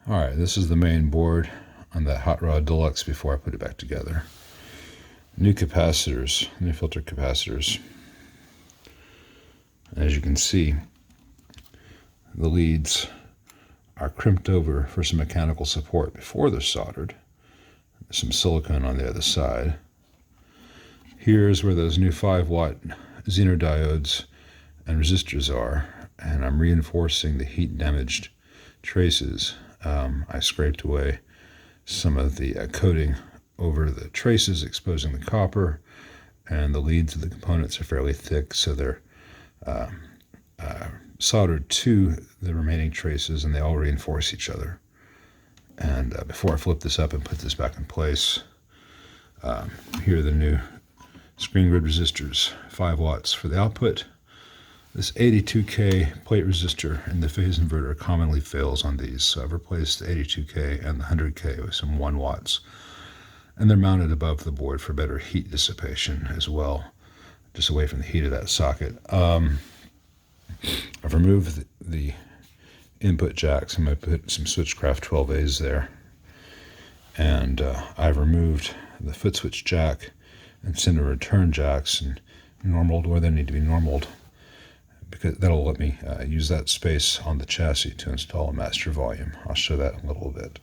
Alright, this is the main board on that Hot Rod Deluxe before I put it back together. New capacitors, new filter capacitors. As you can see, the leads are crimped over for some mechanical support before they're soldered. There's some silicone on the other side. Here's where those new 5-watt Zener diodes and resistors are, and I'm reinforcing the heat-damaged traces. I scraped away some of the coating over the traces, exposing the copper, and the leads of the components are fairly thick, so they're soldered to the remaining traces, and they all reinforce each other. And before I flip this up and put this back in place, here are the new screen grid resistors, 5 watts for the output. This 82K plate resistor in the phase inverter commonly fails on these, so I've replaced the 82K and the 100K with some 1 watts. And they're mounted above the board for better heat dissipation as well, just away from the heat of that socket. I've removed the input jacks. I'm going to put some Switchcraft 12As there. And I've removed the foot switch jack and center return jacks and normaled where they need to be normaled, because that'll let me use that space on the chassis to install a master volume. I'll show that in a little bit.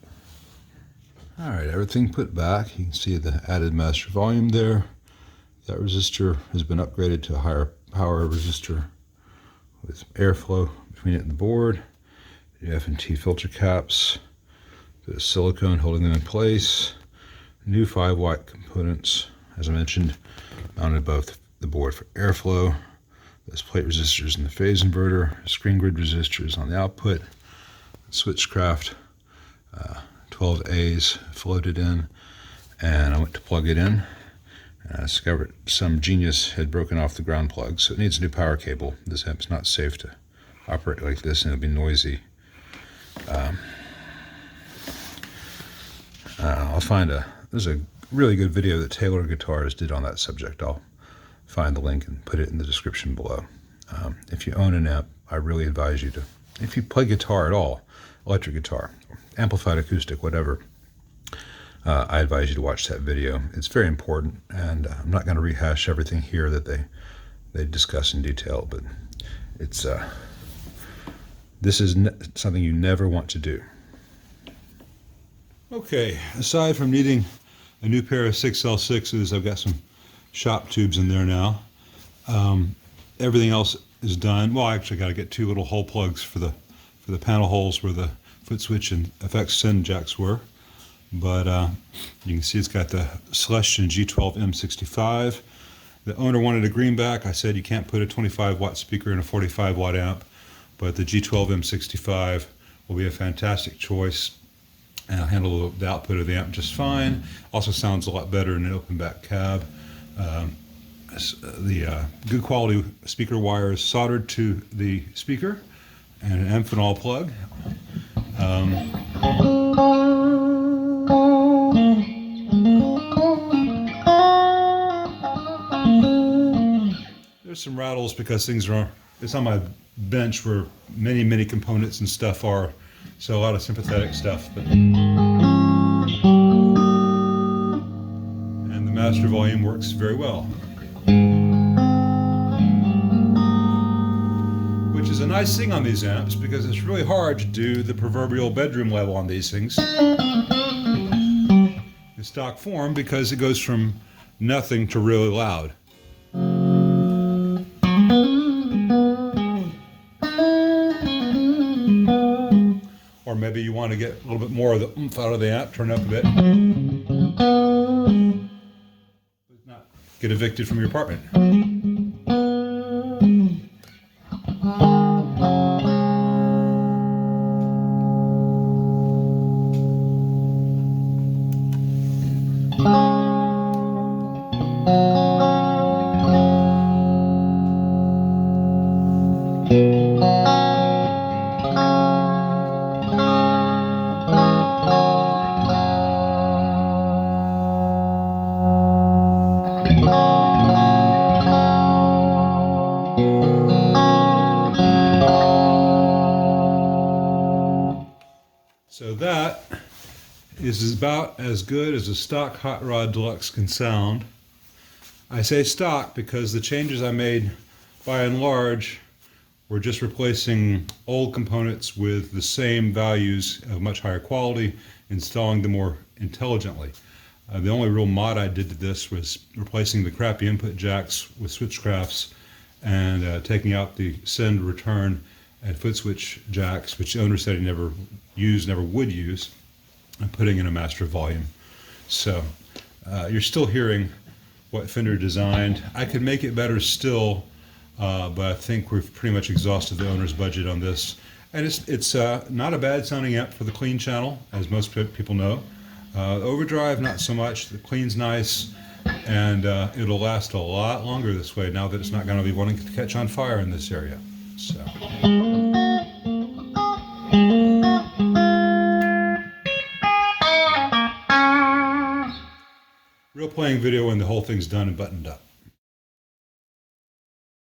All right, everything put back. You can see the added master volume there. That resistor has been upgraded to a higher power resistor with airflow between it and the board. The F&T filter caps, the silicone holding them in place. New 5-watt components, as I mentioned, mounted above the board for airflow. There's plate resistors in the phase inverter, screen grid resistors on the output, Switchcraft 12As floated in, and I went to plug it in, and I discovered some genius had broken off the ground plug, so it needs a new power cable. This amp's not safe to operate like this, and it'll be noisy. There's a really good video that Taylor Guitars did on that subject. I'll find the link and put it in the description below. If you own an amp, I really advise you to, if you play guitar at all, electric guitar, amplified acoustic, whatever, I advise you to watch that video. It's very important, and I'm not going to rehash everything here that they discuss in detail, but it's this is something you never want to do. Okay, aside from needing a new pair of 6L6s, I've got some shop tubes in there now. Everything else is done. Well, I actually got to get 2 little hole plugs for the panel holes where the foot switch and FX send jacks were. But you can see it's got the Celestion G12M65. The owner wanted a greenback. I said you can't put a 25-watt speaker in a 45-watt amp, but the G12M65 will be a fantastic choice. And I'll handle the output of the amp just fine. Also sounds a lot better in an open back cab. The good quality speaker wire is soldered to the speaker, and an Amphenol plug. There's some rattles because it's on my bench where many components and stuff are, so a lot of sympathetic stuff. And the master volume works very well, which is a nice thing on these amps because it's really hard to do the proverbial bedroom level on these things in stock form, because it goes from nothing to really loud. Or maybe you want to get a little bit more of the oomph out of the amp, turn it up a bit, but not get evicted from your apartment. So that is about as good as a stock Hot Rod Deluxe can sound. I say stock because the changes I made by and large were just replacing old components with the same values of much higher quality, installing them more intelligently. The only real mod I did to this was replacing the crappy input jacks with switchcrafts and taking out the send, return, and foot switch jacks, which the owner said he never would use, and putting in a master volume. So you're still hearing what Fender designed. I could make it better still, but I think we've pretty much exhausted the owner's budget on this. And it's not a bad sounding amp for the clean channel, as most people know. Overdrive, not so much. The clean's nice, and it'll last a lot longer this way now that it's not going to be wanting to catch on fire in this area. So. Real playing video when the whole thing's done and buttoned up.